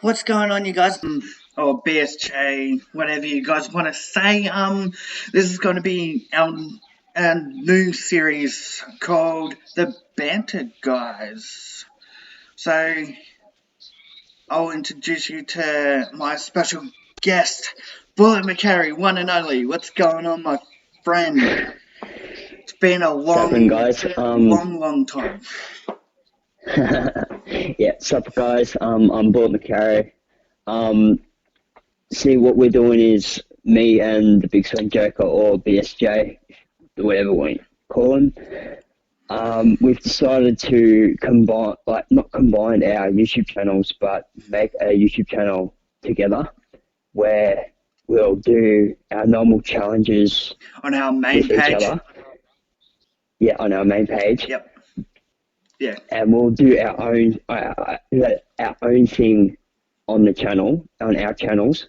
What's going on, you guys? Or BSJ, whatever you guys want to say. This is going to be our new series called the Banter Guys. So I'll introduce you to my special guest, Bullet McCarry, one and only. What's going on, my friend? It's been a Sup, guys. long time. Yeah, sup, guys. I'm Bullet McCarry. See, what we're doing is me and the Big Swing Joker, or BSJ, whatever we call him. We've decided to combine, not combine our YouTube channels, but make a YouTube channel together where we'll do our normal challenges On our main with each page. other. Yeah, on our main page. Yep. Yeah. And we'll do our own thing on the channel, on our channels.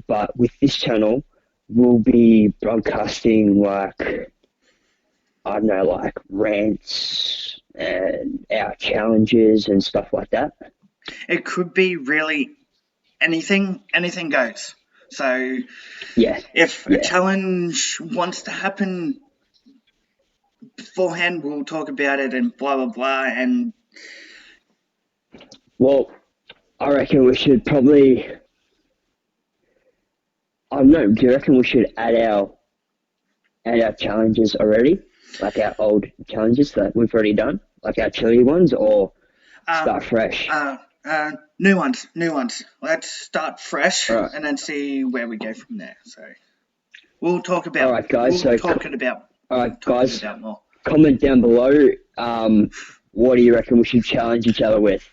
But with this channel, we'll be broadcasting like rants and our challenges and stuff like that. It could be really anything goes. So Yeah. If a challenge wants to happen beforehand, we'll talk about it and blah blah blah. And well, I reckon we should probably. I don't know. Do you reckon we should add our challenges already, like our old challenges that we've already done, like our chili ones, or start fresh? New ones. Let's start fresh, right. And then see where we go from there. So we'll talk about. All right, guys. All right, guys. About more. Comment down below. What do you reckon we should challenge each other with?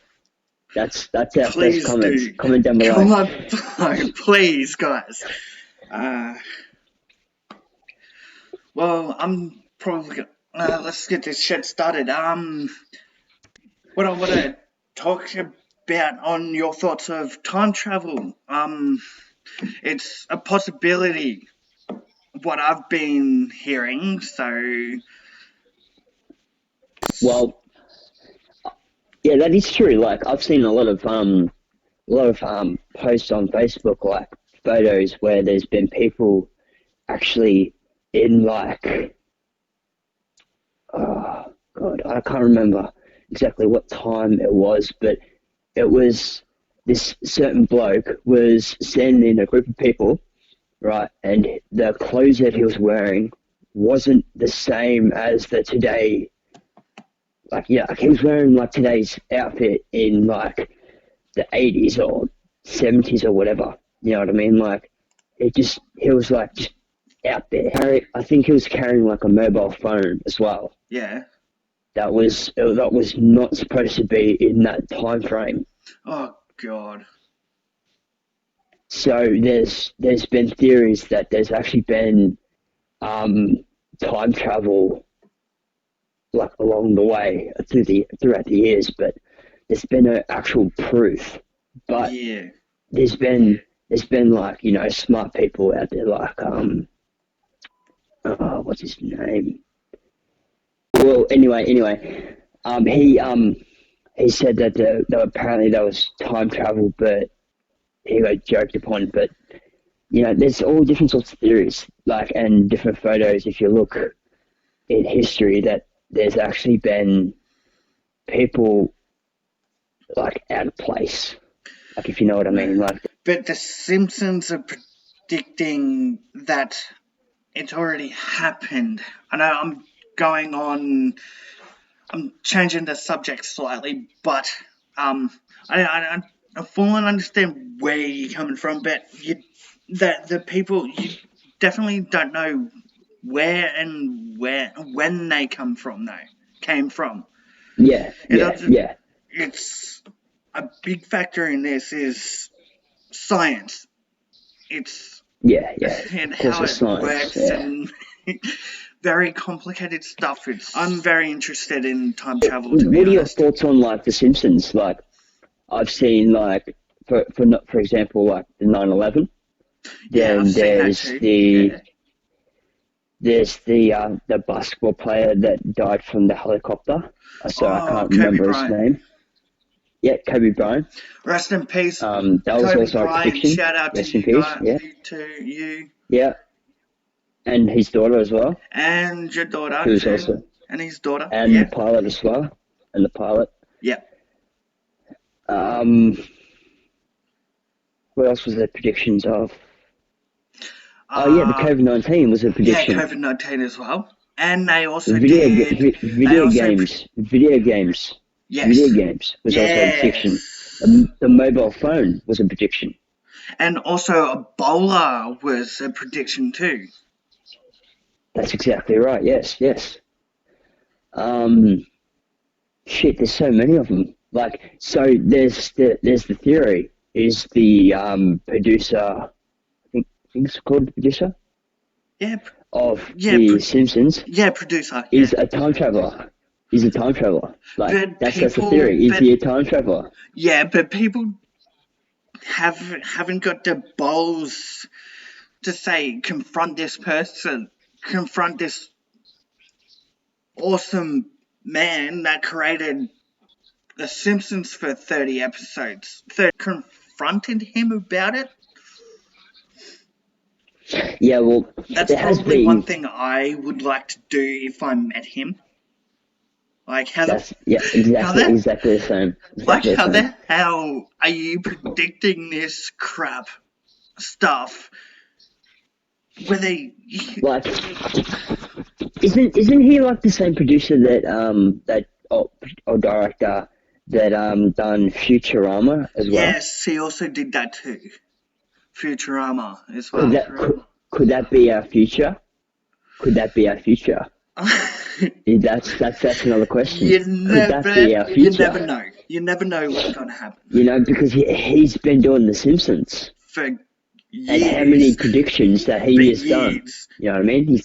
That's our first comments. Comment down below. Come on, please, guys. Well, I'm probably let's get this shit started. What I want to talk about on your thoughts of time travel. It's a possibility. What I've been hearing. So. Well, yeah, that is true. Like, I've seen a lot of posts on Facebook, like photos where there's been people actually in oh god, I can't remember exactly what time it was, but it was this certain bloke was standing in a group of people, right, and the clothes that he was wearing wasn't the same as the today. He was wearing today's outfit in the 80s or 70s or whatever. You know what I mean? He was just out there. I think he was carrying a mobile phone as well. Yeah. That was not supposed to be in that time frame. Oh God. So there's been theories that there's actually been time travel along the way throughout the years, but there's been no actual proof. But yeah, there's been smart people out there what's his name? Well, anyway, he said that apparently there was time travel, but he got joked upon. But there's all different sorts of theories, and different photos. If you look in history, that there's actually been people out of place, if you know what I mean. But the Simpsons are predicting that it's already happened. I know I'm changing the subject slightly, but I fully understand where you're coming from, but the people, you definitely don't know where and when they came from. Yeah. It's a big factor in this is science. It's and how it works and very complicated stuff. I'm very interested in time travel. What are your thoughts on The Simpsons? I've seen for example the 9/11. Yeah, there's the basketball player that died from the helicopter. So I can't remember his name. Yeah, Kobe Bryant. Rest in peace, That was Kobe also a Bryant. prediction. Shout out to Rest in you peace. guys, Yeah, to you yeah, and his daughter as well, and your daughter who was too, also, and his daughter. and the Yeah, pilot as well, and the pilot. yeah. Um, what else was there predictions of? Oh yeah, the Uh, COVID-19 was a yeah, prediction. COVID-19 as well. And Video they video also, games, video games, video yes, games was also a prediction. yes. The mobile phone was a prediction. And also Ebola was a prediction too. That's exactly right. Yes, yes. Um, shit, there's so many of them. Like, so there's the theory is the producer. I think it's called the producer Yeah, of yeah, the Simpsons yeah, producer, yeah. is a time traveler. He's a time traveler. Like But that's the theory. Is he a time traveler? yeah, but people haven't got the balls to say confront this person, confront this awesome man that created The Simpsons for 30 episodes. Confronted him about it. Yeah, well, That's there has probably one been. thing I would like to do if I met him. Like That's yeah, exactly, exactly the same, exactly the how same. the hell are you predicting this crap stuff? Whether Like, isn't he like the same producer that or director that done Futurama as well? yes, he also did that too. Futurama as Could well. that could that be our future? Could that be our future? That's another question. Could that be our You never future? know. You never know what's gonna happen. You know, because he's been doing The Simpsons, For and how many years. predictions that For he has done. years. You know what I mean? He's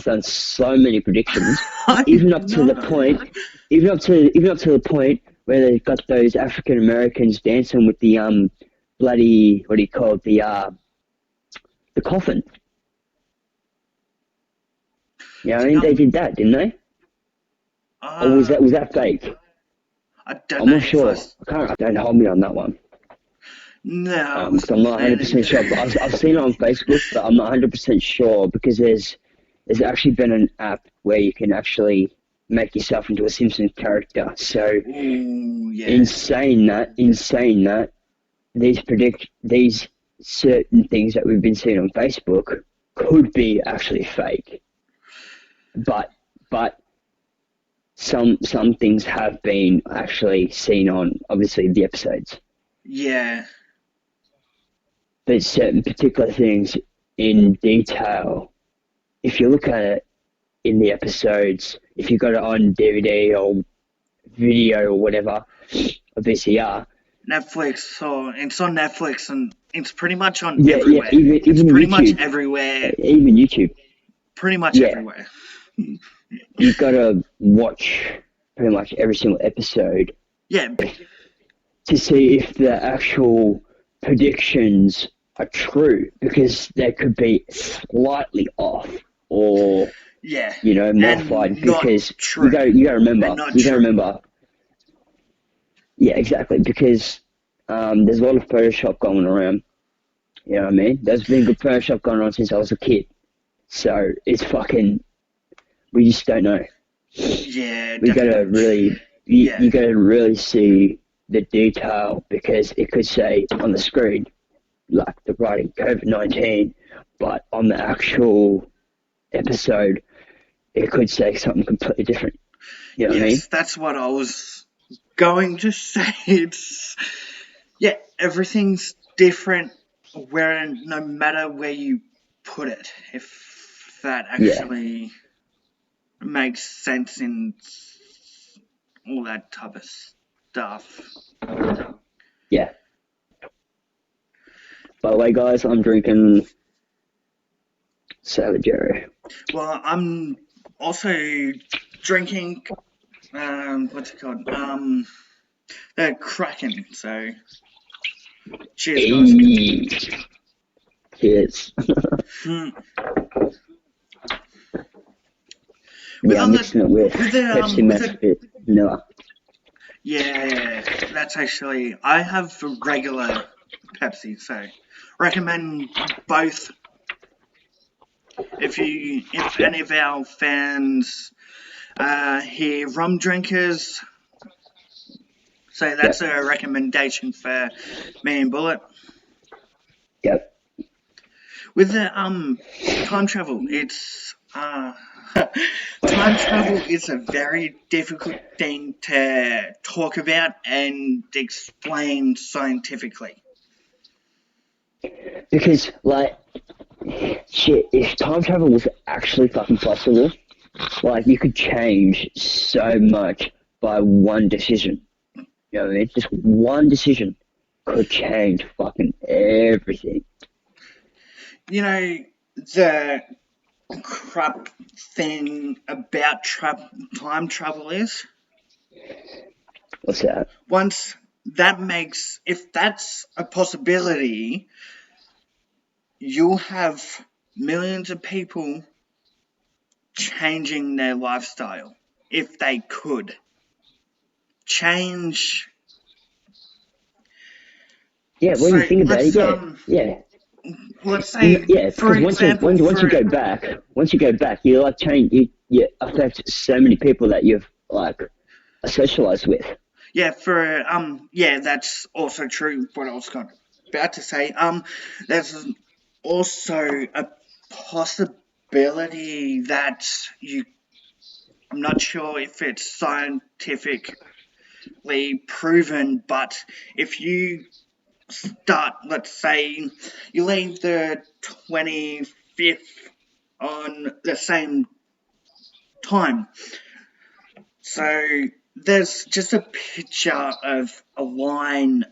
done so many predictions, I even up to the know. point, even up to the point where they've got those African Americans dancing with the bloody what do you call it, the coffin. You know what I mean? They did that, didn't they? Or Uh, was that fake? I don't I'm know not if I. sure. I can't. Don't hold me on that one. No, Because I'm not 100% sure. But I've seen it on Facebook, but I'm not 100% sure because there's actually been an app where you can actually make yourself into a Simpsons character. So Ooh, yeah. insane that these certain things that we've been seeing on Facebook could be actually fake. But some things have been actually seen on obviously the episodes. Yeah. But certain particular things in detail, if you look at it in the episodes, if you got it on DVD or video or whatever, or VCR. Netflix, or it's on Netflix, and it's pretty much on Yeah, everywhere. yeah, even It's pretty YouTube. much everywhere. Even YouTube. Pretty much Yeah. everywhere. You've got to watch pretty much every single episode. Yeah. To see if the actual predictions are true, because they could be slightly off or Yeah. modified. And not Because true. you got to remember, And not true. Yeah, exactly. Because there's a lot of Photoshop going around. You know what I mean? There's been good Photoshop going on since I was a kid. So it's fucking. We just don't know. Yeah. We gotta really. You gotta really see the detail, because it could say on the screen, like the writing COVID-19, but on the actual episode, it could say something completely different. You know what I mean? Yes, that's what I was going to say. It's everything's different no matter where you put it. If that actually makes sense in all that type of stuff. Yeah. By the way, guys, I'm drinking Sour Jerry. Well, I'm also drinking. What's it called? The Kraken. So, cheers, guys. Hey. Cheers. Yeah, I'm mixing it with Pepsi Max with vanilla. Yeah, that's actually. I have a regular Pepsi, so recommend both. If Yep, any of our fans here rum drinkers, so that's yep, a recommendation for me and Bullet. yep. With the time travel, it's time travel is a very difficult thing to talk about and explain scientifically. Because like shit, if time travel was actually fucking possible, like you could change so much by one decision. You know what I mean? Just one decision could change fucking everything. You know, the crap thing about time travel is What's that? once that makes, if that's a possibility, you'll have millions of people changing their lifestyle if they could change. Yeah, when you So think about it, let's say yeah. for Because example once you for go back, you like change, you affect so many people that you've like socialized with. yeah for yeah, that's also true what I was about to say. There's also a possibility that you, I'm not sure if it's scientifically proven, but if you start, let's say you leave the 25th on the same time. So there's just a picture of a line.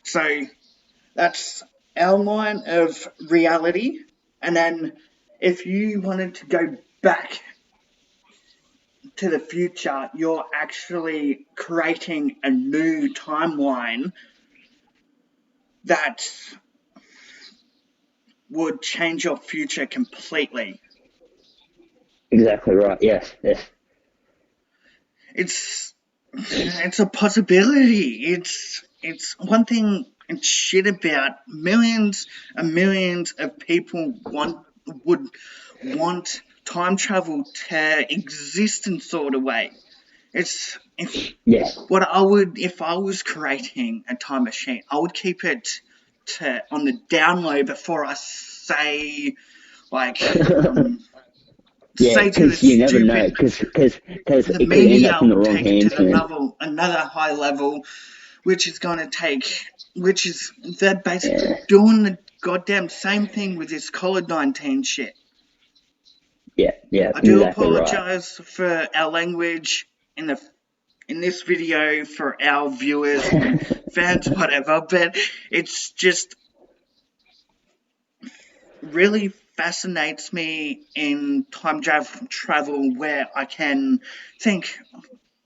So that's our line of reality. And then if you wanted to go back to the future, you're actually creating a new timeline that would change your future completely. Exactly right. Yes, yes. It's it's a possibility. It's one thing and shit about millions and millions of people would want time travel to exist in sort of way. It's Yes. if I was creating a time machine, I would keep it to on the down low before I like um Yeah, say to the because you never know, stupid because the it could end up media in the will wrong take it to hands, man. another high level, which is going to take, which is they're basically Yeah, doing the goddamn same thing with this COVID-19 shit. yeah, yeah, I do exactly right. apologize for our language in the in this video for our viewers and fans, whatever, but it's just really fascinates me in time travel where I can think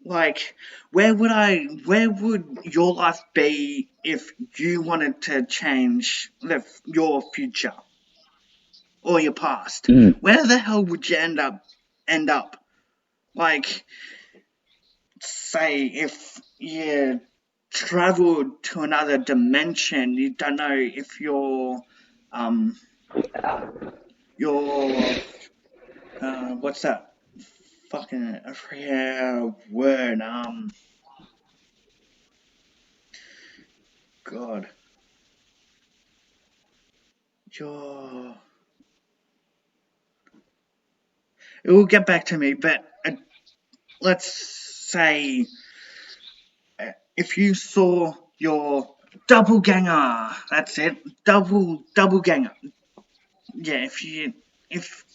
like where would your life be if you wanted to change your future or your past? Mm. Where the hell would you end up? Like, say if you traveled to another dimension, you don't know if um your what's that fucking I forget word, god, your, it will get back to me, but let's say if you saw your double ganger, that's it, double ganger. Yeah, if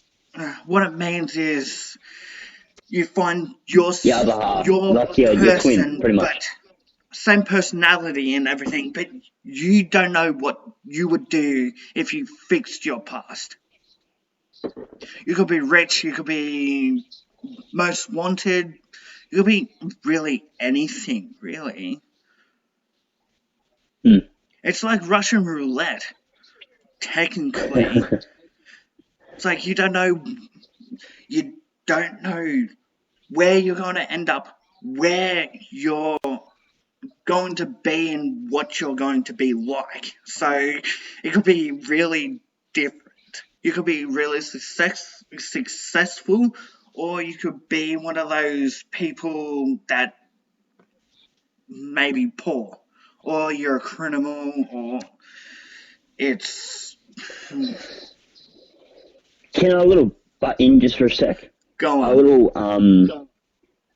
what it means is you find The other half, your like your twin, person, pretty much. but same personality and everything, but you don't know what you would do if you fixed your past. You could be rich, you could be most wanted, you could be really anything, really. Mm. It's like Russian roulette, technically. It's like you don't know where you're going to end up where you're going to be and what you're going to be like. So it could be really different. You could be really successful, or you could be one of those people that may be poor, or you're a criminal, or it's Can I a little butt in just for a sec? go A on. little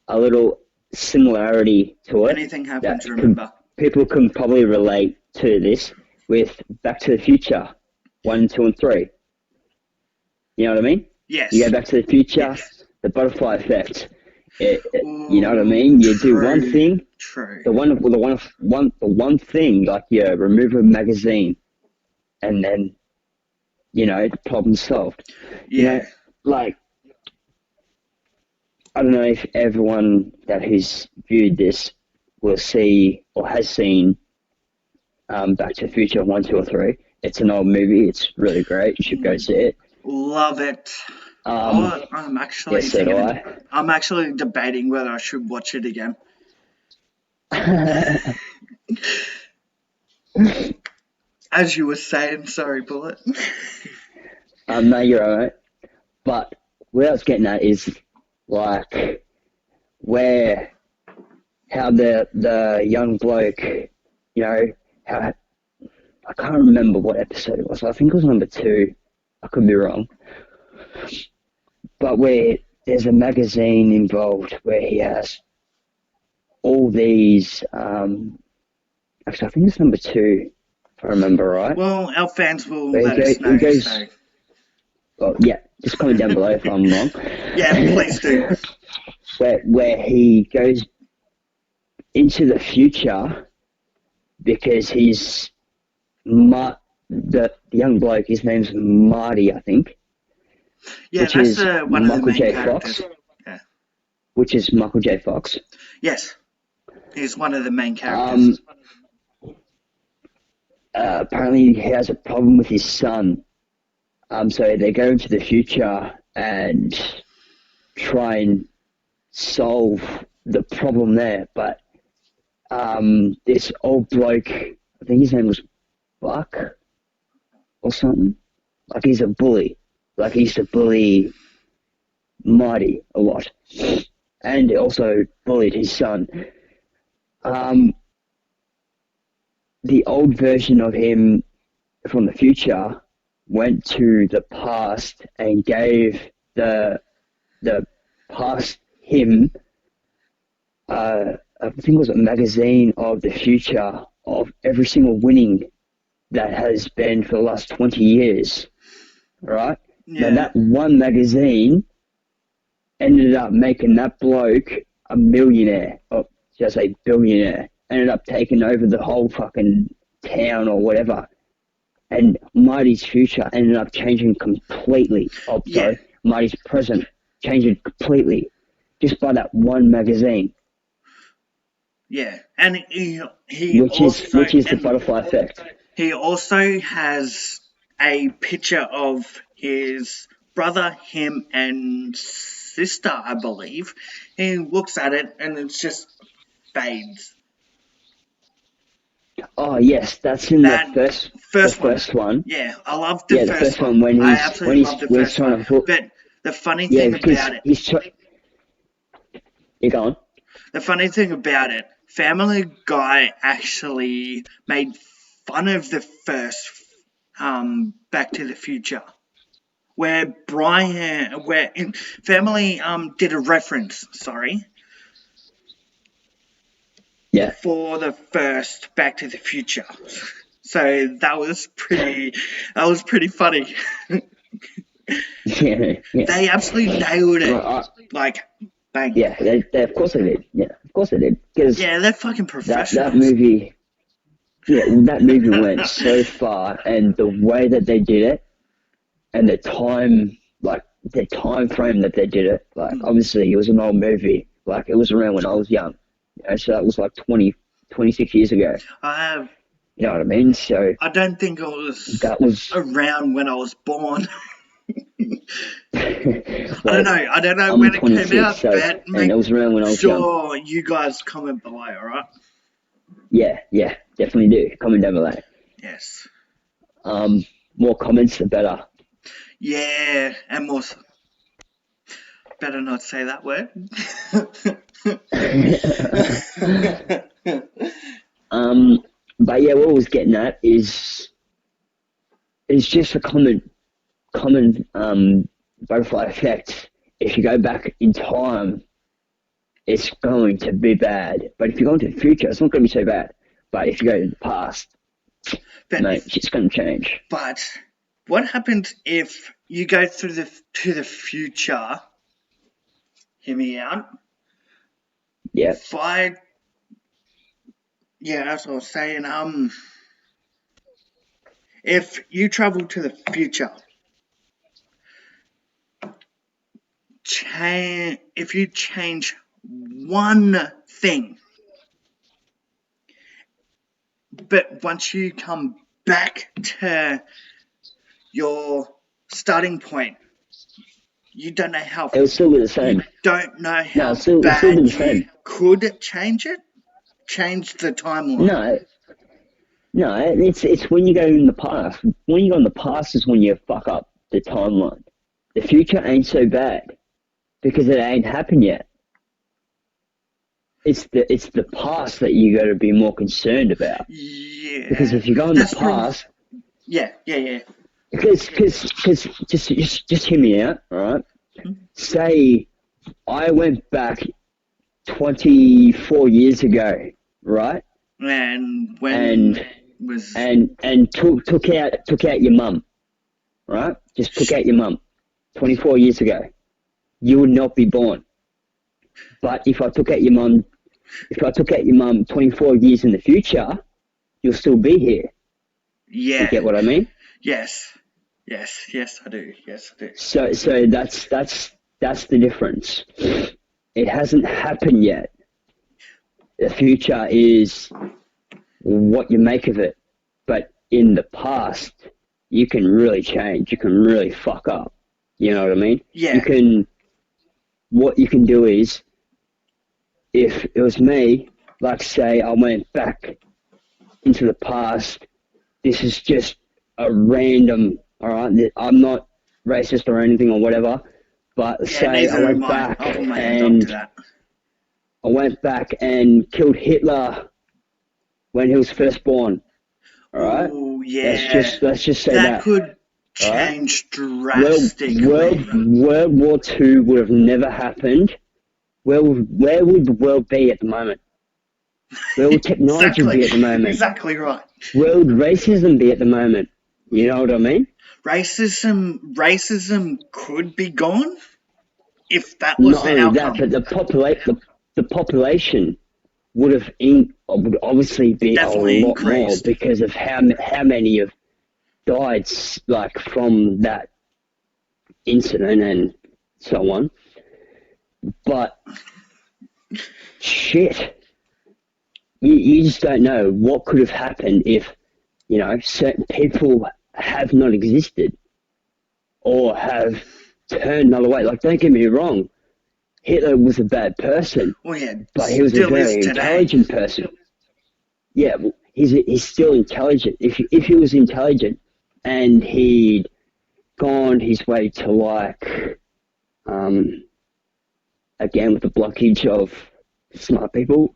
a little similarity to it Anything that happens, remember. people can probably relate to this with Back to the Future 1, 2, and 3. You know what I mean? You go Yes. Back to the Future, Yes. the butterfly effect. You know what I Ooh, mean? You do one true. thing, True. the one thing, like you remove a magazine, and then the problem's solved. You know, Yeah. like I don't know if everyone that has viewed this will see or has seen Back to the Future 1, 2, or 3. It's an old movie. It's really great. You should go see it. Love it. Um, Oh, I'm actually yes, so do thinking, I. I'm actually debating whether I should watch it again. As you were saying, sorry, Bullet. No, you're alright. But where I was getting at is like where how the young bloke, how I can't remember what episode it was. I think it was number 2. I could be wrong. But where there's a magazine involved where he has all these. Actually, I think it's number 2, if I remember right. Well, our fans will Where let us he know, goes. so. Well, yeah, just comment down below if I'm wrong. Yeah, please do. where he goes into the future because the young bloke. His name's Marty, I think, Yeah, which that's is one of the Michael main J. characters. Fox. Yeah. Which is Michael J. Fox. Yes, he's one of the main Um, characters. apparently he has a problem with his son. So they go into the future and try and solve the problem there. But this old bloke, I think his name was Buck or something. Like he's a bully. Like he used to bully Marty a lot. And also bullied his son. The old version of him from the future went to the past and gave the past him, I think it was a magazine of the future of every single winning that has been for the last 20 years, right? Now Yeah. that one magazine ended up making that bloke a millionaire, or should I say billionaire, ended up taking over the whole fucking town or whatever. And Marty's future ended up changing completely. Oh, Yeah. sorry, Marty's present changing completely just by that one magazine, Yeah. And he also which is the and butterfly effect. he also has a picture of his brother, him, and sister, I believe. He looks at it and it's just fades. Oh yes, that's in That the first one. first one. Yeah, I love the Yeah, the first first one. one when I he's absolutely love the when he's first one. trying to hook. But the funny Yeah, thing because about it, you're going. the funny thing about it, Family Guy actually made fun of the first Back to the Future. Where Family did a reference, sorry, Yeah, for the first Back to the Future. So that was pretty funny. yeah. They absolutely nailed it. Well, Like, bang. yeah, they of course they did. Yeah, of course they did. Because Yeah, they're fucking that professionals. movie, yeah, that movie went so far, and the way that they did it, and the time frame that they did it, like obviously it was an old movie, like it was around when I was young, so that was like 26 years ago. I You know what I mean? So I don't think I was that was around when I was born. Well, I don't know I'm when it came 26, out, so but and make it was around when I was young. sure you guys comment below, alright? Yeah, yeah, definitely do. Comment down below. Yes. Um, More comments, the better. Yeah, and more. Better not say that word. um, but yeah, what I was getting at is just a common butterfly effect. If you go back in time, it's going to be bad. But if you go into the future, it's not going to be so bad. But if you go to the past, but mate, if, shit's going to change. but what happens if you go through the future? Hear me out. Yeah. If I, yeah, as I was saying, if you travel to the future, if you change one thing, but once you come back to your starting point, you don't know how It'll still be the you same. don't know No, how it'll still be bad the you same. could change it, change the timeline. No, no, it's when you go in the past. When you go in the past is when you fuck up the timeline. The future ain't so bad because it ain't happened yet. It's the past that you got to be more concerned about. Because Yeah, if you go in the that's probably past, yeah. because just hear me out, all right? Say I went back 24 years ago, right? And when And was and took out your mum, right? Just took out your mum 24 years ago. You would not be born. But if I took out your mum 24 years in the future, you'll still be here. You yeah, get what I mean? yes, yes, I do, yes, I do. So that's the difference. It hasn't happened yet. The future is what you make of it. But in the past, you can really change. You can really fuck up. You know what I mean? Yeah, What you can do is, if it was me, like say I went back into the past, this is just a random, all right? I'm not racist or anything or whatever, but yeah, say neither am I. I'll put my hand up to that. I went back and killed Hitler when he was first born. All right, Oh yeah, let's just say that that. could All right, change drastically. World War Two would have never happened. Where would the world be at the moment? Where would technology Exactly, be at the moment? exactly right. Where would racism be at the moment? You know what I mean? Racism could be gone if that was Not the only that, outcome. but the population would obviously be a Definitely lot more increased. because of how many have died like from that incident and so on. But shit, you just don't know what could have happened if certain people have not existed or have turned another way. Like, don't get me wrong, Hitler was a bad person, Well, yeah, but he was a still is very today. intelligent person. Yeah, well, he's still intelligent. If he was intelligent and he'd gone his way to um, again with the blockage of smart people,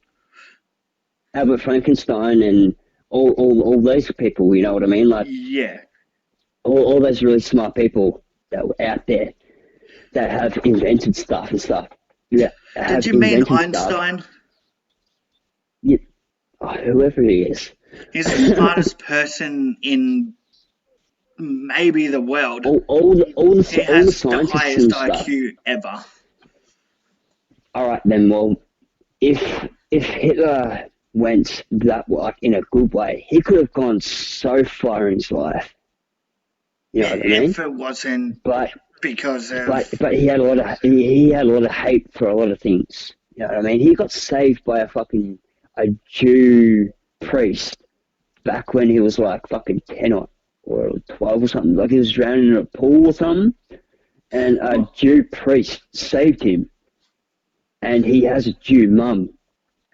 Albert Frankenstein and all those people, you know what I mean? Like Yeah. all those really smart people that were out there that have invented stuff and stuff. Yeah, Did have you mean invented stuff. Einstein? Yeah, whoever he is. He's the smartest person in maybe the world. He All the has the scientists highest and stuff. IQ ever. All right then. Well, if Hitler went that like in a good way, he could have gone so far in his life. You know what I mean? If it wasn't But because of but he had a lot of hate for a lot of things. You know what I mean? He got saved by a Jew priest back when he was like fucking 10 or 12 or something. Like he was drowning in a pool or something. and a Well, Jew priest saved him, and he has a Jew mum,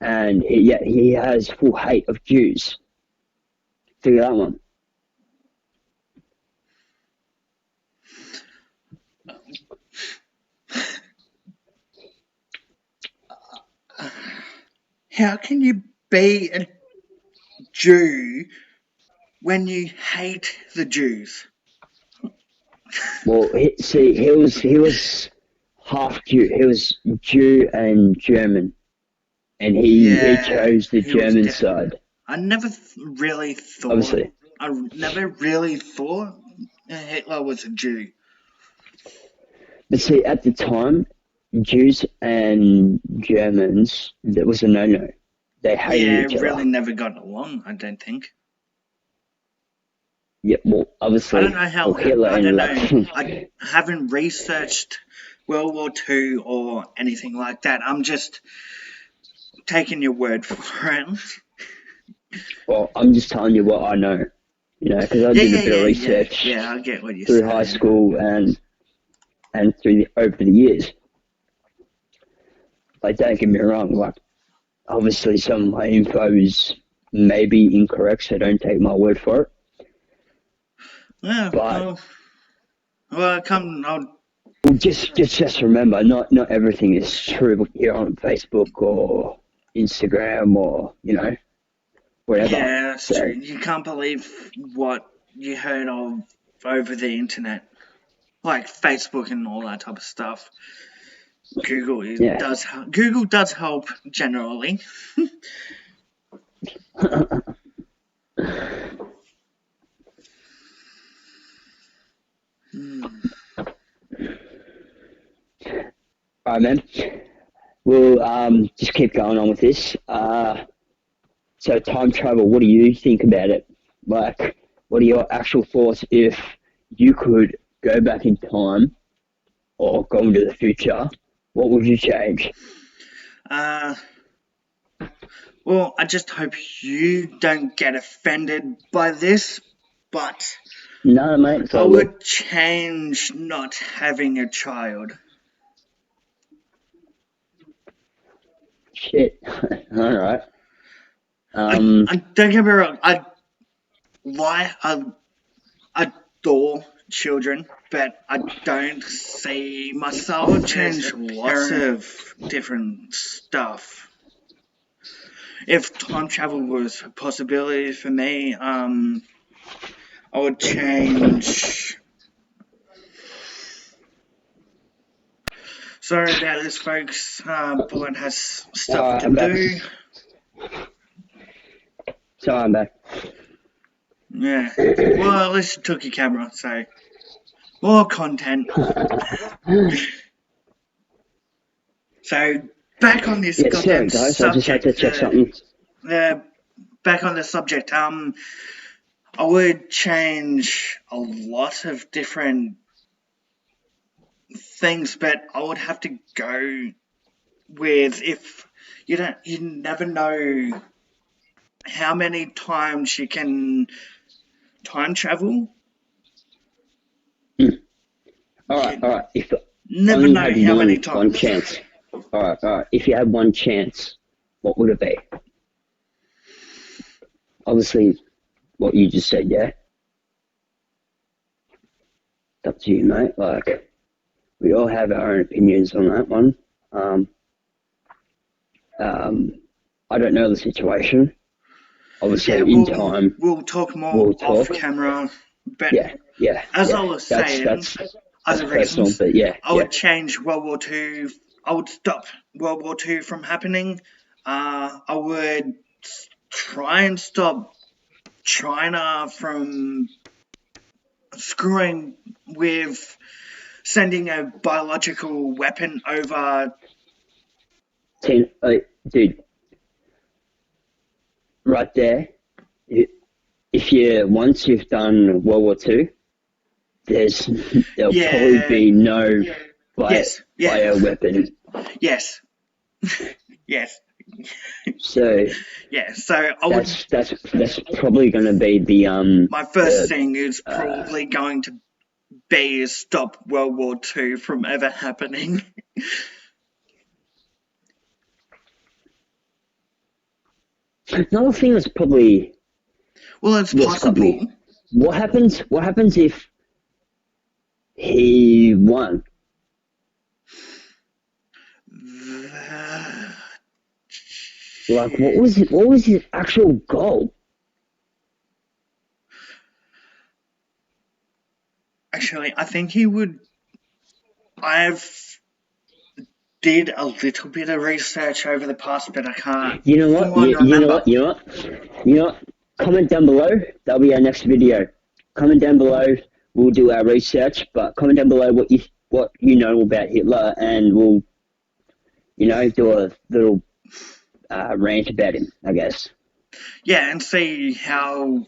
and yet he has full hate of Jews. Figure that one. how can you be a Jew when you hate the Jews? Well, he was half Jew. He was Jew and German, and he Yeah, chose the he was German definitely. side. I never really thought. Obviously, I never really thought Hitler was a Jew. but see, at the time, Jews and Germans, that was a no-no. They hated Yeah, each really other. never got along. I don't think. Yeah, well, I don't obviously, know well, how. Hitler I don't ended up. know. I haven't researched World War II or anything like that. I'm just taking your word for it. Well, I'm just telling you what I know, because I Yeah, did a yeah, bit of yeah, yeah, research yeah. I get what you're through high saying. school and over the years. Like, don't get me wrong, like, obviously some of my info is maybe incorrect, so don't take my word for it. Yeah. But Well, come. I'll, just remember, not everything is true here on Facebook or Instagram or whatever. yeah, that's true. So You can't believe what you heard of over the internet, like Facebook and all that type of stuff. yeah. Google does help generally. Hmm. All right, man. We'll just keep going on with this. So time travel, what do you think about it? Like, what are your actual thoughts if you could go back in time or go into the future? What would you change? Uh, well, I just hope you don't get offended by this, but No, mate, it's I all good. would change not having a child. Shit. All right. I don't get me wrong. I adore children, but I don't see I myself would as change a lots parent. of Different stuff. If time travel was a possibility for me, I would change. Sorry about this, folks. Bullet has stuff to I'm back. do. So I'm back. Yeah. Well, at least you took your camera, so more content. So back on this Yeah, sorry goddamn guys, I just had to subject. check something. Back on the subject. I would change a lot of different things, but I would have to go with if you never know how many times you can time travel. Hmm. You All can right. If never only know had how many one times. chance. All right. If you had one chance, what would it be? Obviously, what you just said, yeah. It's up to you, mate. Like, we all have our own opinions on that one. Um, um, I don't know the situation. Yeah, Obviously, in time, we'll talk more we'll off talk. camera. But Yeah, yeah, as I yeah. was That's saying, that's that's other personal, reasons, but yeah, I yeah. would change World War Two. I would stop World War Two from happening. I would try and stop China from screwing with sending a biological weapon over. Dude, right there. If you once you've done World War Two, there'll probably Yeah. be no Yes. Yeah. bio weapon. Yes. Yes. So Yeah. So I would. that's probably going to be My first the thing is uh, probably going to B is stop World War II from ever happening. Another thing that's probably Well, it's that's got me. possible. What happens? What happens if he won? Like, what Shit. was it? What was his actual goal? Actually, I think he would. I've did a little bit of research over the past, but I can't You know full what? on You know remember. what? You know what? You know what? Comment down below. That'll be our next video. Comment down below. We'll do our research, but comment down below what you know about Hitler, and we'll do a little rant about him, I guess. Yeah, and see how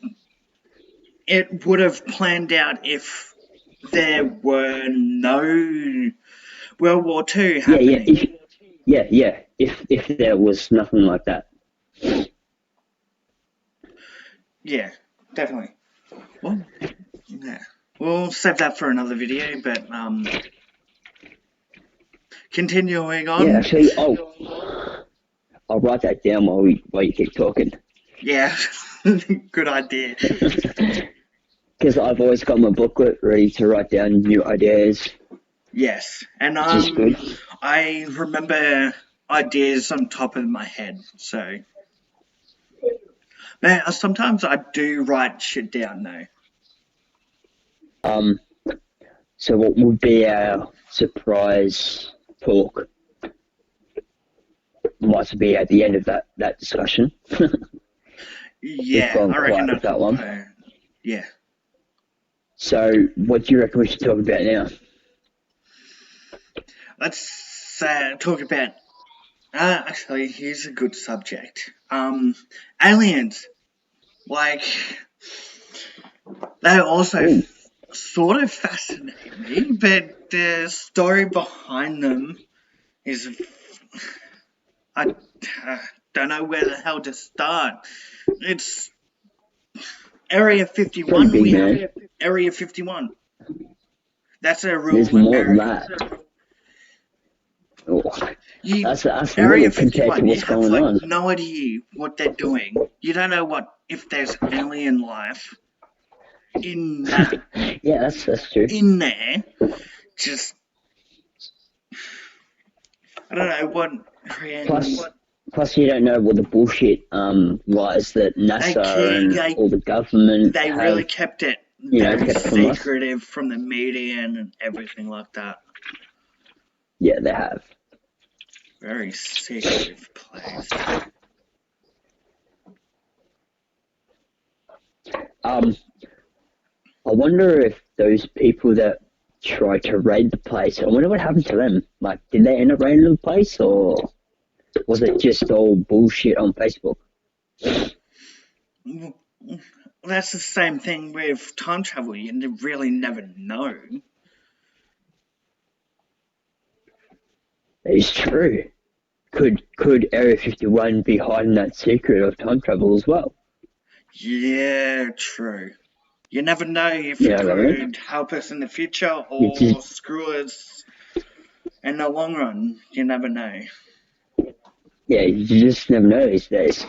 it would have planned out if there were no World War II Yeah, yeah. happening. If there was nothing like that. Yeah, definitely. Well, yeah. We'll save that for another video, but continuing Yeah, on. actually, I'll write that down while you keep talking. Yeah, good idea. Because I've always got my booklet ready to write down new ideas, Yes, and which is good. I remember ideas on top of my head, so. But sometimes I do write shit down though. Um, so what would be our surprise talk? Might be at the end of that discussion. We've Yeah, gone I reckon quiet with that's that one. yeah. So what do you reckon we should talk about now? Let's talk about. Actually, here's a good subject. Aliens. Like they also Ooh, sort of fascinate me, but the story behind them is I don't know where the hell to start. It's Area pretty 51. big, We have man. Area 51. That's a There's real more than area. that. Oh, You that's Area little compared to 51. You what's have going like on. no idea what they're doing. You don't know what if there's alien life in that Yeah, that's true. in there. Just I don't know what Plus, random. plus you don't know what the bullshit was that NASA and They all the government they really have, kept it very kept from us. secretive from the media and everything like that. Yeah, they have. Very secretive place. Um, I wonder if those people that tried to raid the place, I wonder what happened to them. Like, did they end up raiding the place, or was it just all bullshit on Facebook? That's the same thing with time travel. You really never know. It's true. Could Area 51 be hiding that secret of time travel as well? Yeah, true. You never know if You it know what I mean? could help us in the future You just or screw us in the long run. You never know. you just never know these days.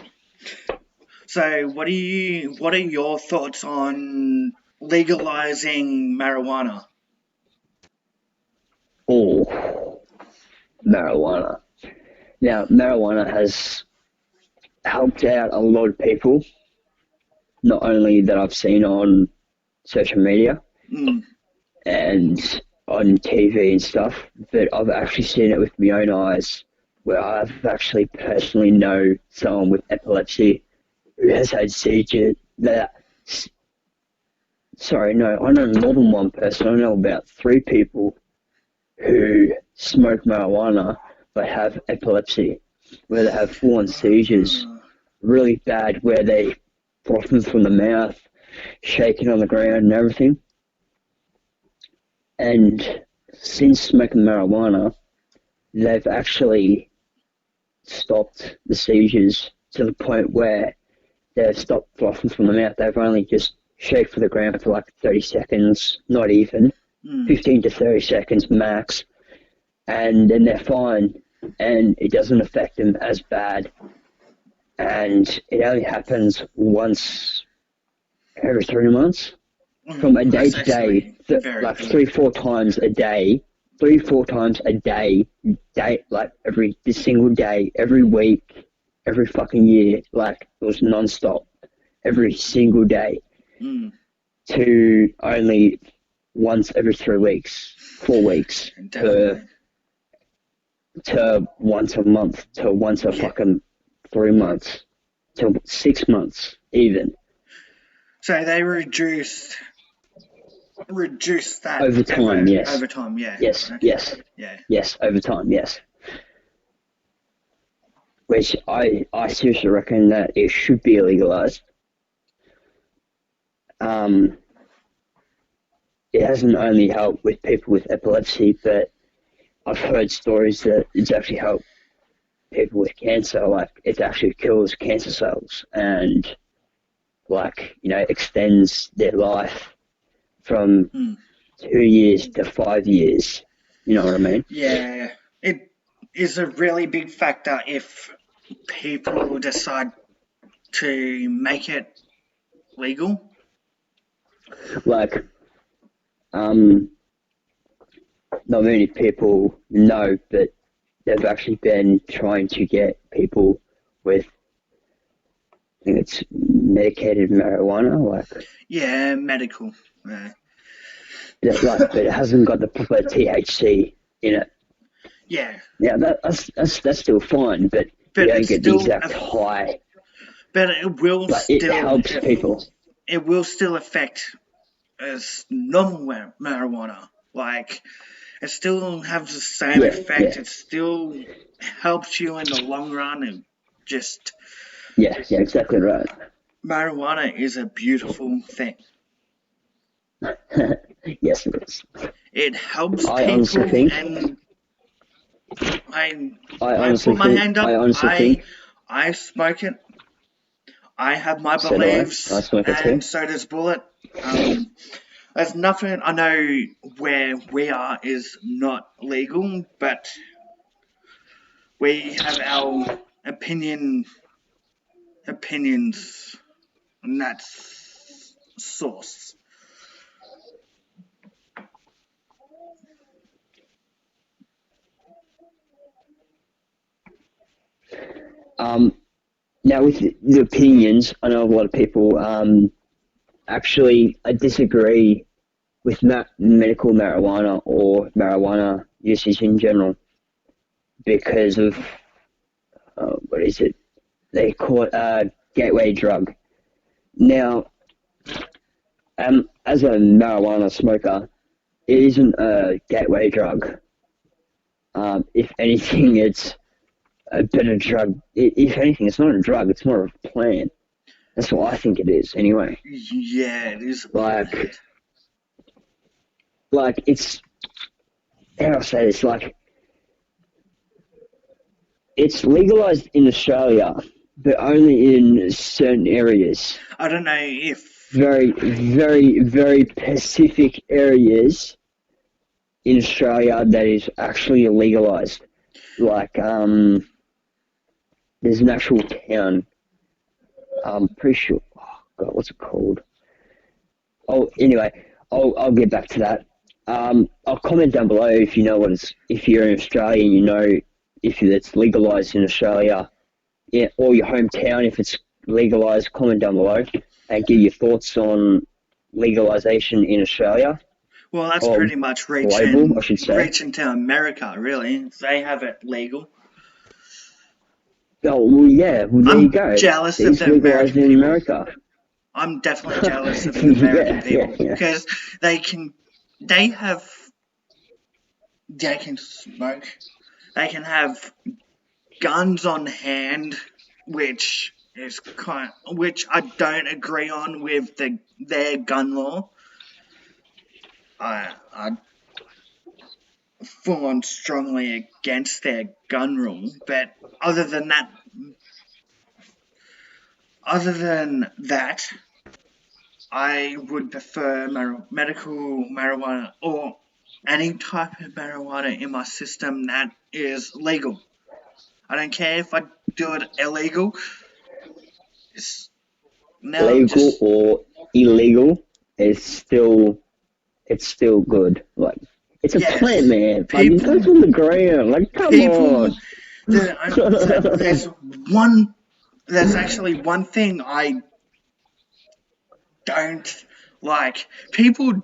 So, what are your thoughts on legalizing marijuana? Oh, marijuana. Now, marijuana has helped out a lot of people, not only that I've seen on social media Mm. and on TV and stuff, but I've actually seen it with my own eyes, where I've actually personally know someone with epilepsy who has had seizures. Sorry, no, I know more than one person. I know about 3 people who smoke marijuana but have epilepsy, where they have full-on seizures, really bad, where they frothing from the mouth, shaking on the ground and everything. And since smoking marijuana, they've actually stopped the seizures to the point where they've stopped frothing from the mouth. They've only just shake for the ground for like 30 seconds, not even. Mm. 15 to 30 seconds max, and then they're fine, and it doesn't affect them as bad. And it only happens once every 3 months. From a day That's to day, actually very like good. 3 4 times a day, 3 4 times a day, like every this single day, every week, every fucking year, like it was non-stop, every single day, Mm. to only once every 3 weeks, 4 weeks, Definitely. to once a month, to once a Yeah. fucking 3 months, to 6 months even. So they reduce that Over time, yes. over time. Yeah. Yes, Okay. yes, Yeah. yes, over time, yes. Which I seriously reckon that it should be legalized. Um, it hasn't only helped with people with epilepsy, but I've heard stories that it's actually helped people with cancer. Like it actually kills cancer cells and like extends their life from Mm. 2 years to 5 years. You know what I mean? Yeah. It is a really big factor if people decide to make it legal. Like um, not many people know, but they've actually been trying to get people with, I think it's medicated marijuana, Yeah, medical. but it hasn't got the proper THC in it. Yeah, Yeah, that's still fine, but you but don't it's get the still, exact high. but But it helps people. it will still affect as normal marijuana. Like it still has the same Yeah, effect. yeah, It still helps you in the long run, and just yeah, exactly right. marijuana is a beautiful thing. Yes, it is. It helps I honestly people, think, and I I I honestly put my think, hand I up. honestly think, I smoke it. I have my so do I. I beliefs, smoke it and too. so does Bullet. There's nothing I know where we are is not legal, but we have our opinions, and that's source. Um, Now with the opinions, I know a lot of people actually disagree with medical marijuana or marijuana usage in general because of what is it? They call it a gateway drug. Now, as a marijuana smoker, it isn't a gateway drug. If anything, it's a better drug. If anything, it's not a drug; it's more of a plant. That's what I think it is, anyway. Yeah, it is a Like, plant. it's how do I say this? Like, it's legalized in Australia, but only in certain areas. I don't know if Very, very, very specific areas in Australia that is actually legalized. Like, there's an actual town. I'm pretty sure. Oh God, what's it called? Oh, anyway, I'll get back to that. I'll comment down below if you know if you're in Australia and you know if it's legalized in Australia, yeah, or your hometown if it's legalized. Comment down below and give your thoughts on legalization in Australia well, that's or pretty much global, I should say. reaching to America. Really, they have it legal. Oh well, yeah. Well, there you I'm go. jealous of It's the legalized American in people. America. I'm definitely jealous of the American Yeah, yeah, people yeah. because they can, they have, they can smoke, they can have guns on hand, which I don't agree on with their gun law. I full on strongly against their gun rule, but other than that, other than that, I would prefer medical marijuana or any type of marijuana in my system that is legal. I don't care if I do it illegal. It's now Legal just or illegal, it's still good. Like it's a plant, yes, man. Like it goes people, on the ground. Like come on. people. There's one. There's actually one thing I don't like. People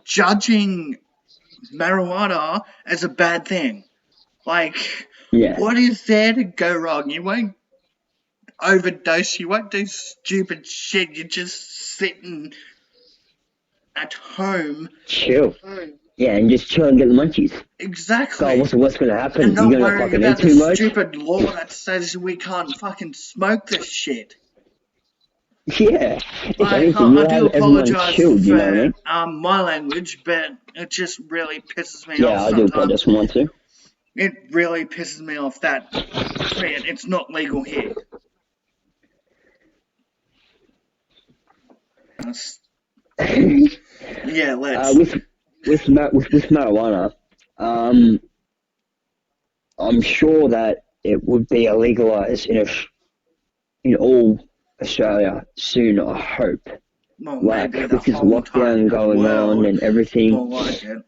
judging marijuana as a bad thing. Like, Yeah, what is there to go wrong? You won't overdose, you won't do stupid shit. You're just sitting at home. chill. Yeah, and just chill and get the munchies. God, Exactly. what's gonna And happen? not You're gonna worrying fucking eat about the too much? stupid law that says we can't fucking smoke this shit. Yeah. If anything, I you'll do have everyone apologize chilled. You know what I for mean? my language, but it just really pisses me off Yeah, I do sometimes. apologize for mine too. It really pisses me off that, man, it's not legal here. That's- yeah, let's. with with marijuana, um, I'm sure that it would be legalized in all Australia soon. I hope. Well, maybe Like the with this whole lockdown entire going on world and everything. will like it.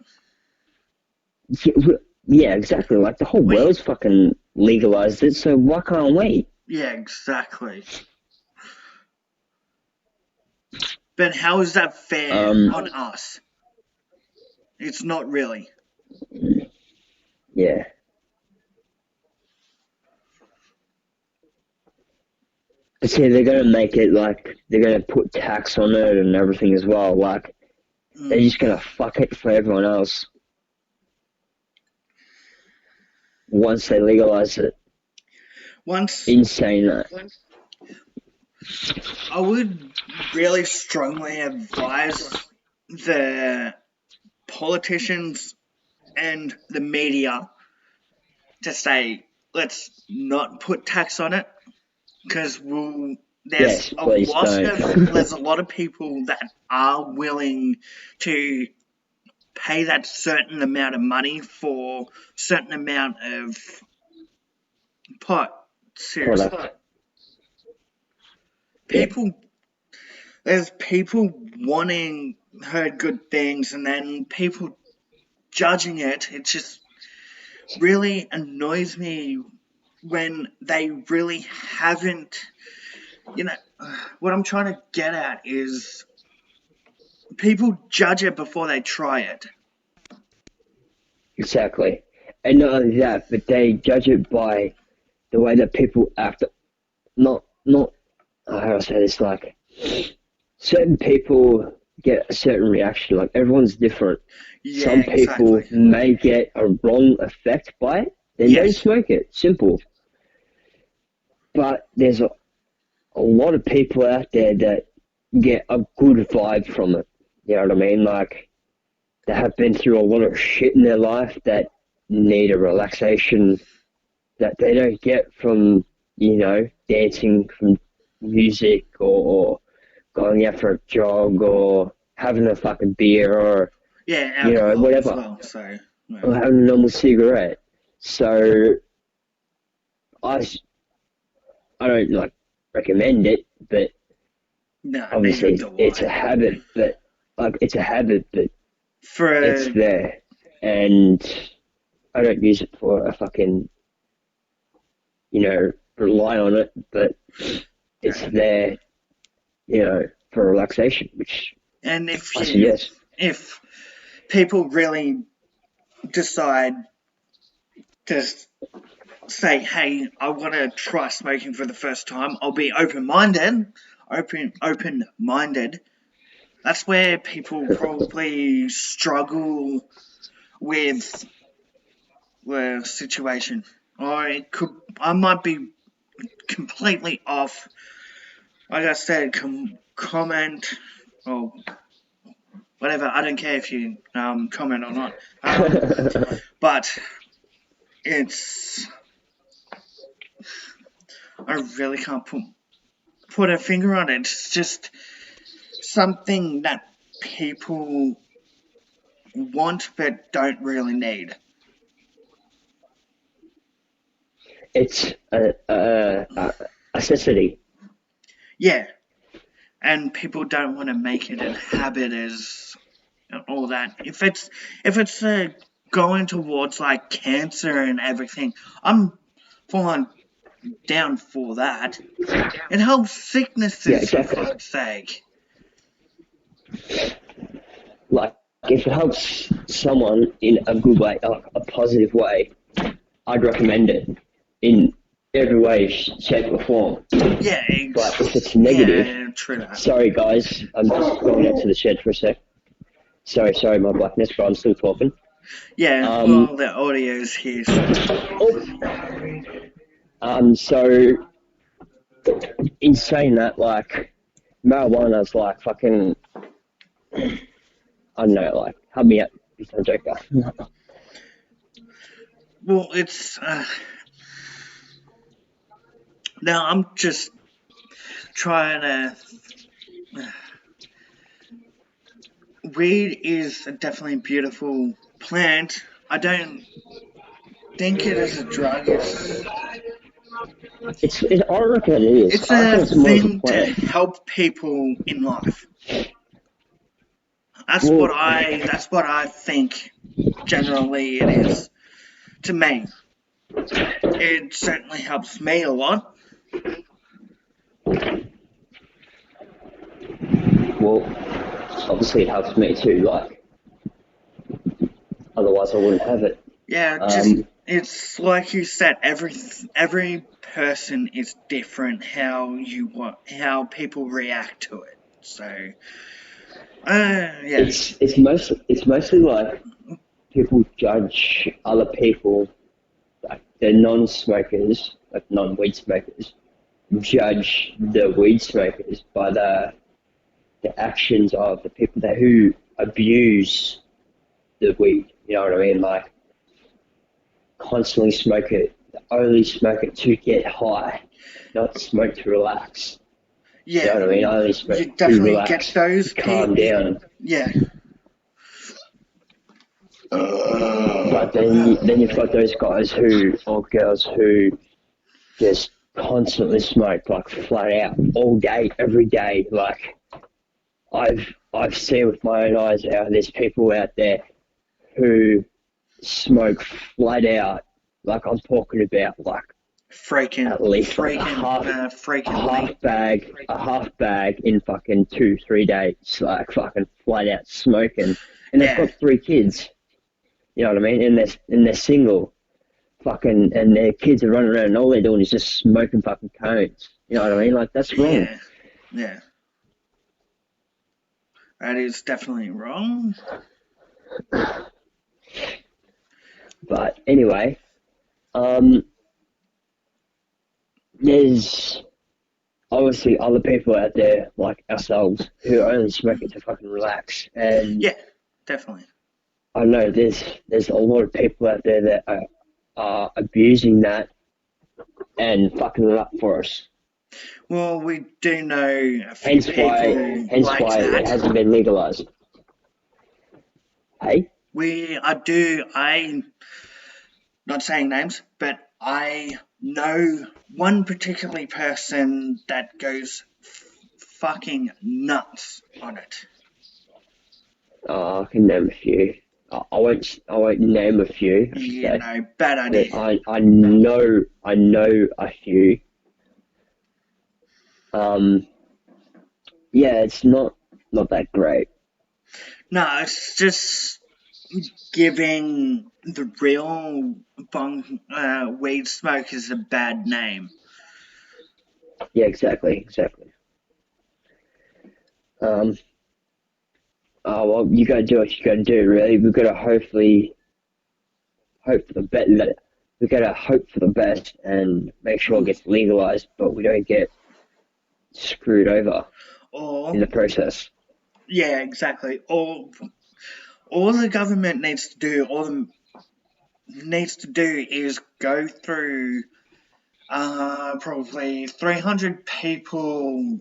Yeah, exactly. Like the whole We, world's fucking legalized it, so why can't we? yeah, exactly. But how is that fair Um, on us? It's not really. yeah. But see, they're gonna make it like they're gonna put tax on it and everything as well. Like they're Mm. just gonna fuck it for everyone else once they legalize it. Once, Insane that. I would really strongly advise the politicians and the media to say, let's not put tax on it because Yes, please don't. there's a lot of people that are willing to pay that certain amount of money for certain amount of pot. Seriously, Product. Yeah, people there's people wanting heard good things and then people judging it. It just really annoys me when they really haven't. You know, what I'm trying to get at is people judge it before they try it. exactly. And not only that, but they judge it by the way that people act. Not how do I say this? Like certain people get a certain reaction. Like everyone's different. Yeah, Some people exactly. may get a wrong effect by it, then don't Yes. smoke it. Simple. But there's a lot of people out there that get a good vibe from it. You know what I mean? Like they have been through a lot of shit in their life that need a relaxation that they don't get from, dancing, from music or going out for a jog or having a fucking beer or, Yeah, alcohol as whatever. well. So, Or well, having a normal cigarette. So I, I don't like recommend it, but no, neither obviously do it's I. a habit, but it's a habit, but it's For there. And I don't use it for a fucking, rely on it, but it's there, for relaxation, which and I suggest. if people really decide to say, "Hey, I want to try smoking for the first time," I'll be open-minded. Open-minded. That's where people probably struggle with the situation. I might be completely off. Like I said, comment or whatever. I don't care if you comment or not. But it's I really can't put a finger on it. It's just something that people want but don't really need. It's a necessity. Yeah, and people don't want to make it a habit as all that. If it's going towards like cancer and everything, I'm falling down for that. It helps Yeah, sicknesses for exactly. fuck's sake. Like, if it helps someone in a good way, a positive way, I'd recommend it in every way, shape, or form. Yeah, But if it's negative, yeah, true that. sorry guys, I'm just going out to the shed for a sec. Sorry, my blackness, but I'm still talking. Yeah, Um, well, the audio's here, so. so in saying that, like, marijuana's like fucking, I don't know, like, help me out, I'm joker. Well, now I'm just trying to. Weed is definitely a beautiful plant. I don't think it is a drug. I reckon it is. It's I reckon a it's more of a thing to plant. help people in life. Well, That's what I think generally it is. To me. It certainly helps me a lot. well, obviously it helps me too. Like, otherwise I wouldn't have it. Yeah, just Um, it's like you said, every person is different how people react to it. So yeah. it's mostly like people judge other people, like the non-smokers, like non-weed smokers, judge the weed smokers by the actions of the people that who abuse the weed. You know what I mean? Like, constantly smoke it, only smoke it to get high, not smoke to relax. You know Yeah, what I mean? Only smoke you to definitely get relax, to those calm people. down. Yeah. But then you've got those guys who or girls who just constantly smoke, like flat out all day, every day. Like, I've seen with my own eyes how there's people out there who smoke flat out. Like, I'm talking about like Freaking, at least like freakingly. a half bag in fucking 2 3 days, like fucking flat out smoking, and they've Yeah, got 3 kids. You know what I mean? And they're single, fucking, and their kids are running around, and all they're doing is just smoking fucking cones. You know what I mean? Like, that's wrong. yeah, yeah. That is definitely wrong. But anyway, um, there's obviously other people out there like ourselves who only smoke it to fucking relax, and Yeah, definitely. I know there's a lot of people out there that are abusing that and fucking it up for us. Well, we do know a few Hence people like why it that. hasn't been legalized. Hey, I'm not saying names, but I know one particular person that goes fucking nuts on it. I can name a few. I won't name a few. I should You say, know, bad but idea. I know a few. Um, yeah, it's not that great. No, it's just giving the real weed smokers a bad name. Yeah, exactly. Um, oh well, you gotta do what you gotta do. Really, we've got to hopefully hope for the best. We gotta hope for the best and make sure it gets legalized, but we don't get screwed over in Or, the process. yeah, exactly. All the government needs to do is go through probably 300 people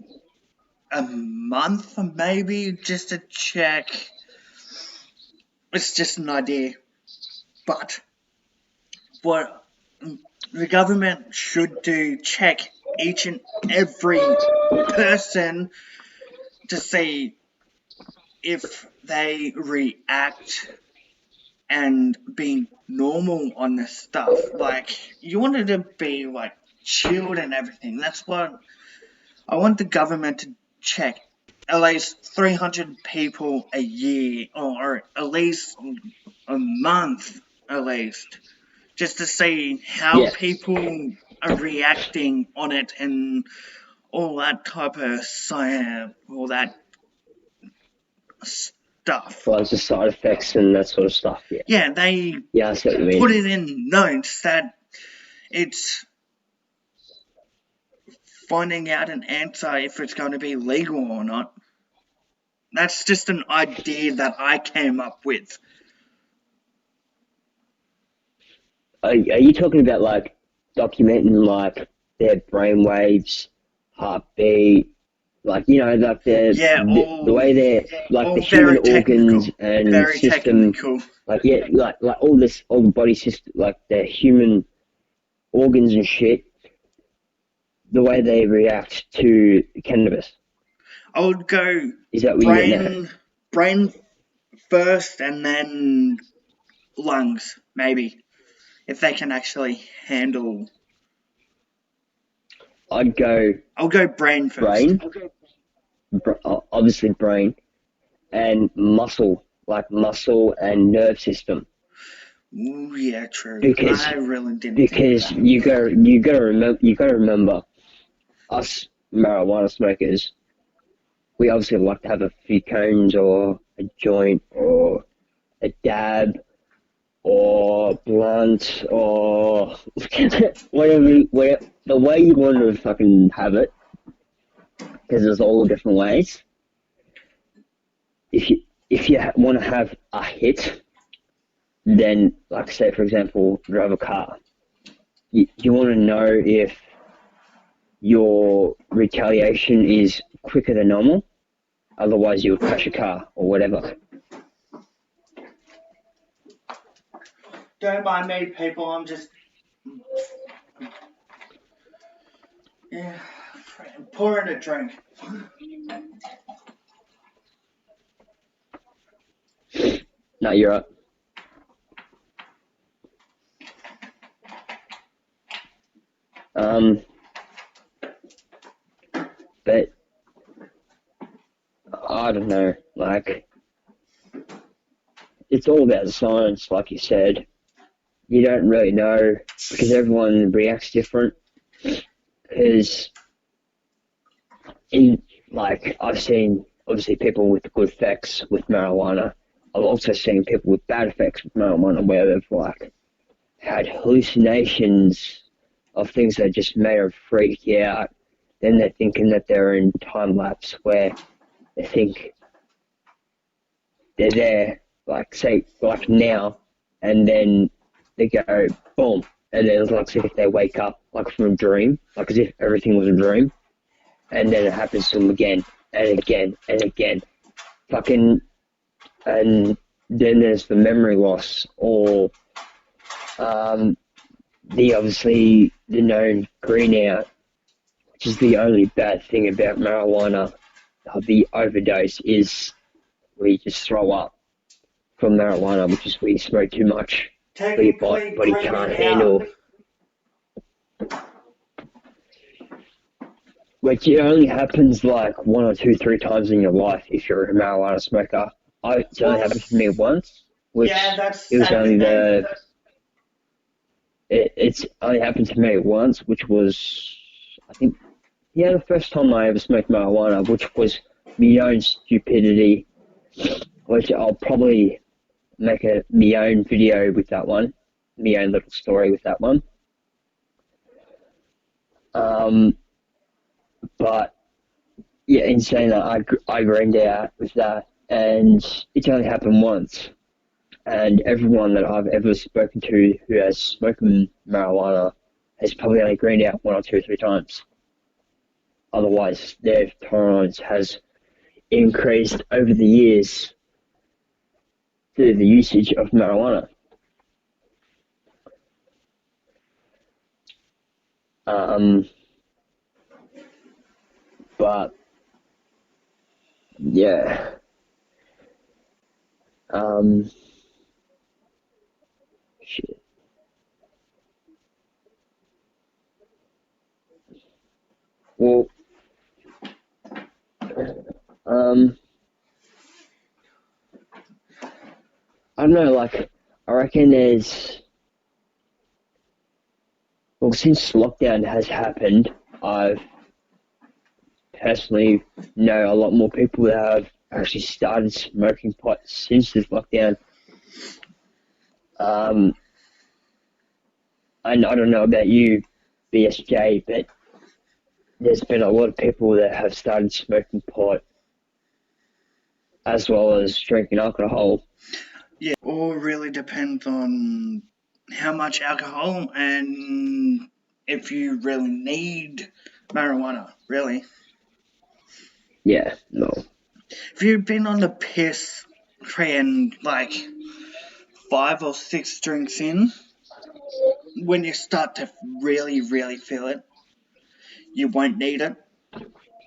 a month maybe just to check. It's just an idea, but what the government should do, check each and every person to see if they react and be normal on this stuff. Like, you wanted to be like chilled and everything. That's what I want the government to check. At least 300 people a year, or at least a month, at least, just to see how Yeah. people are reacting on it and all that type of science, all that stuff. Well, it's just side effects and that sort of stuff. Yeah. Yeah, they Yeah, I see what you mean. put it in notes that it's finding out an answer if it's going to be legal or not. That's just an idea that I came up with. Are you talking about like documenting like their brainwaves, heartbeat, like like the way they're like the human organs and very system, technical. like like all the body system, like the human organs and shit, the way they react to cannabis. I would go Is that what you're getting at? brain first and then lungs, maybe, if they can actually handle. I'd go I'll go brain first. brain, obviously brain, and muscle and nerve system. Ooh, yeah, true. Because I really didn't because think of that. you gotta remember us marijuana smokers, we obviously like to have a few cones or a joint or a dab or blunt or whatever the way you want to fucking have it, because there's all different ways. If you want to have a hit, then like say for example, drive a car. You want to know if your retaliation is quicker than normal. Otherwise, you would crash a car or whatever. Don't mind me, people. I'm just pouring a drink. No, you're right. But I don't know, like, it's all about science, like you said. You don't really know because everyone reacts different. Because, I've seen obviously people with good effects with marijuana. I've also seen people with bad effects with marijuana where they've like had hallucinations of things that just may have freaked you out. Then they're thinking that they're in time lapse where they think they're there, like say like now, and then they go boom, and then it's like as if they wake up like from a dream, like as if everything was a dream, and then it happens to them again and again and again, fucking, and then there's the memory loss or the known green out, which is the only bad thing about marijuana. The overdose is where you just throw up from marijuana, which is where you smoke too much, but your body can't handle. Which it only happens like 1 or 2, 3 times in your life if you're a marijuana smoker. It's only happened to me once, which it was only it's only happened to me once, which was, I think, the first time I ever smoked marijuana, which was my own stupidity, which I'll probably make my own video with that one, my own little story with that one. But yeah, in saying that, I greened out with that, and it's only happened once. And everyone that I've ever spoken to who has smoked marijuana has probably only greened out 1 or 2 or 3 times. otherwise their tolerance has increased over the years through the usage of marijuana. But yeah, shit. Well, I don't know. Like, I reckon since lockdown has happened, I've personally know a lot more people that have actually started smoking pot since this lockdown. And I don't know about you, BSJ, but there's been a lot of people that have started smoking pot as well as drinking alcohol. Yeah, all really depends on how much alcohol and if you really need marijuana, really. Yeah, no. If you've been on the piss and like 5 or 6 drinks in, when you start to really, really feel it, you won't need it.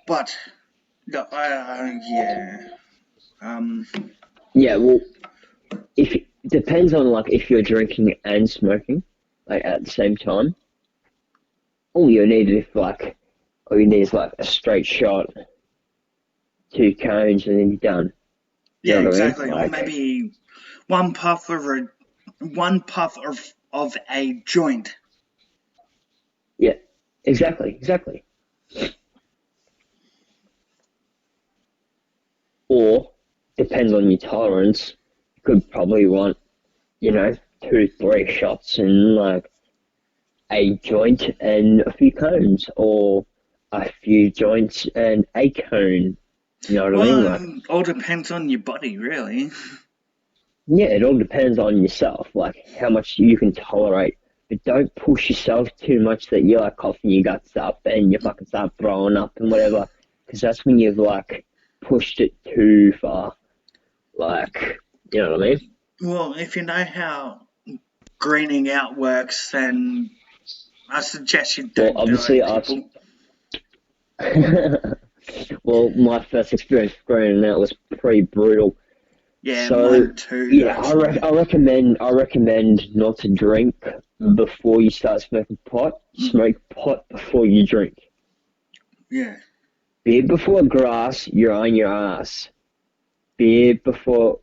But, yeah. Yeah, well, if it depends on like if you're drinking and smoking, like at the same time. All you need is like a straight shot, 2 cones, and then you're done. You Yeah, know what I mean? exactly. Or maybe one puff of a joint. Yeah, exactly. Or depends on your tolerance. You could probably want, 2, 3 shots and like a joint and a few cones, or a few joints and a cone. You know what I mean? Well, Like, it all depends on your body, really. yeah, it all depends on yourself, like how much you can tolerate. But don't push yourself too much that you're like coughing your guts up and you fucking start throwing up and whatever, because that's when you've like pushed it too far. Like, you know what I mean? Well, if you know how greening out works, then I suggest you Well, don't do obviously, it, people. well, my first experience with greening out was pretty brutal. Yeah, So, mine too, yeah, actually. I recommend not to drink before you start smoking pot. Smoke pot before you drink. Yeah. Beer before grass, you're on your ass. Beer before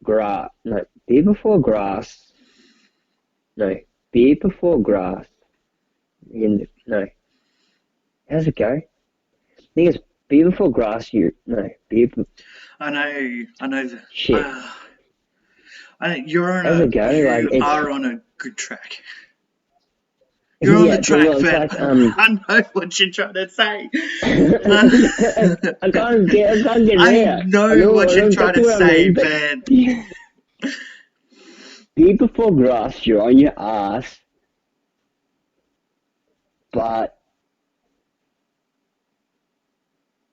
grass. No, beer before grass. No, beer before grass. No, how's it go? I think it's beer before grass. No, beer. I know that. Shit. How's it go? Like You it's are on a good track. You're on the yeah, but track, well, it's but like I know what you're trying to say. I can't get it I out. know what I you're know trying to exactly what I say, mean, but but beer before grass, you're on your ass, but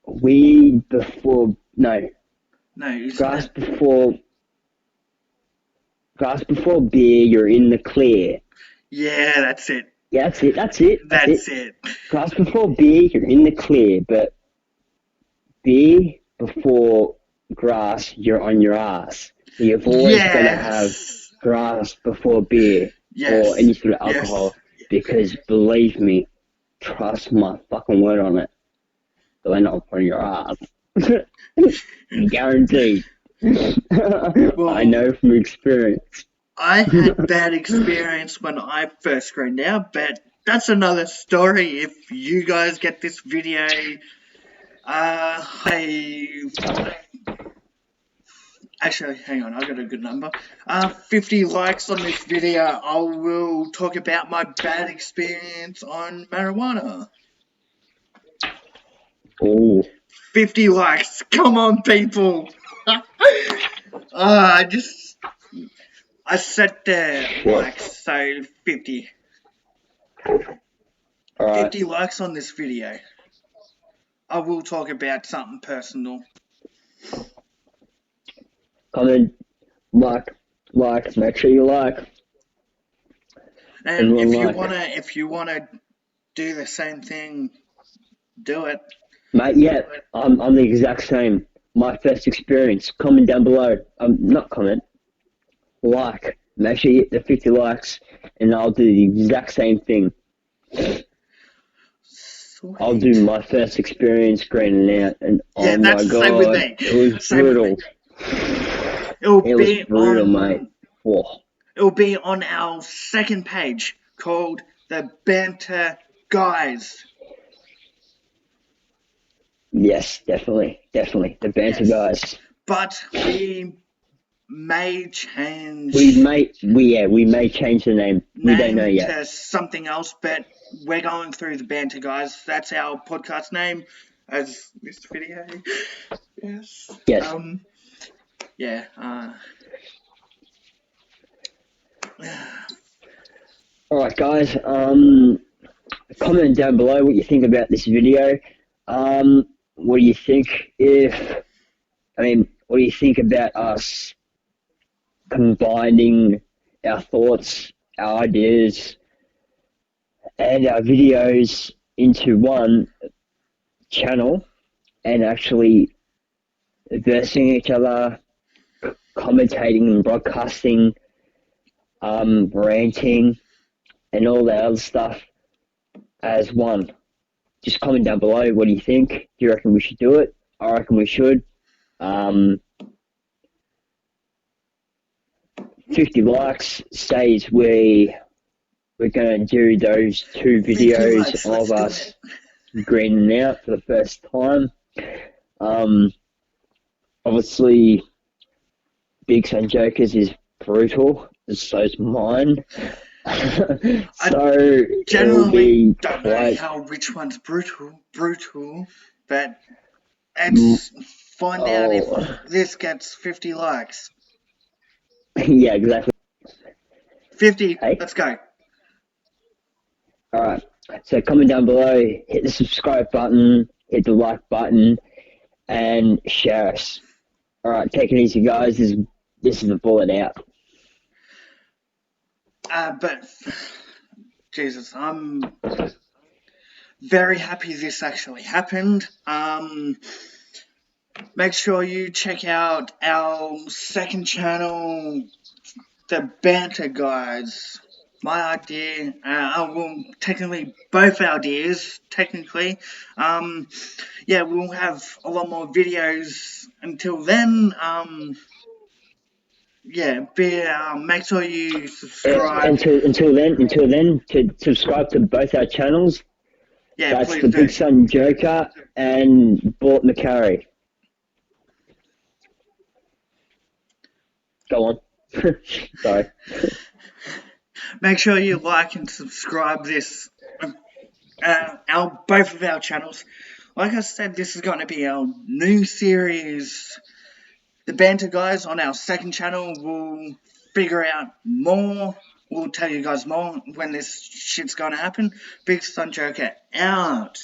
weed before no no, isn't grass it? before beer, you're in the clear. Yeah, that's it. Yeah, that's it. That's it. Grass before beer, you're in the clear, but beer before grass, you're on your ass. So you've always got to have Yes. grass before beer or Yes. any sort of Yes. alcohol, because believe me, trust my fucking word on it, they'll end up on your ass. Guaranteed. I Well, know from experience. I had bad experience when I first greened out, but that's another story. If you guys get this video, hey, actually, hang on, I got a good number. 50 likes on this video, I will talk about my bad experience on marijuana. Oh, 50 likes, come on, people. I set the shit. likes, so 50. Alright. 50 likes on this video. I will talk about something personal. Comment, make sure you like. And Everyone if you wanna do the same thing, do it. Mate, yeah, I'm the exact same. My first experience. Comment down below. Not comment. Like. Make sure you hit the 50 likes, and I'll do the exact same thing. Sweet. I'll do my first experience greening out, and Yeah, oh that's my the same with god, me. it was Same with me. brutal. It'll It was be brutal, mate. on. Whoa. It'll be on our second page called the Banter Guys. Yes, definitely. The Banter Yes, guys. but we may change We may change the name. We don't know name yet. to something else, but we're going through the Banter Guys. That's our podcast name, as this video. Yes. Yes. Yeah. Alright guys, comment down below what you think about this video. What do you think what do you think about us combining our thoughts, our ideas, and our videos into one channel and actually versing each other, commentating and broadcasting, ranting, and all that other stuff as one? Just comment down below. What do you think? Do you reckon we should do it? I reckon we should. 50 likes says we're going to do those two videos of us greening out for the first time. Obviously, Big Sun Jokers is brutal, so is mine. So Generally don't know which one's brutal, but let's find out if this gets 50 likes. Yeah, exactly. 50, Hey. let's go. Alright, so comment down below, hit the subscribe button, hit the like button, and share us. Alright, take it easy guys, this is the bullet out. But, Jesus, I'm very happy this actually happened. Make sure you check out our second channel, the Banter Guys. My idea, well, technically both ideas, technically. Yeah, we'll have a lot more videos until then. Yeah, make sure you subscribe. Until then, to subscribe to both our channels. Yeah, That's please the do. Big Sun Joker and Bort McCarry. Go on. Sorry. Make sure you like and subscribe this, both of our channels. Like I said, this is going to be our new series. The Banter Guys on our second channel will figure out more. We'll tell you guys more when this shit's going to happen. Big Sun Joker out.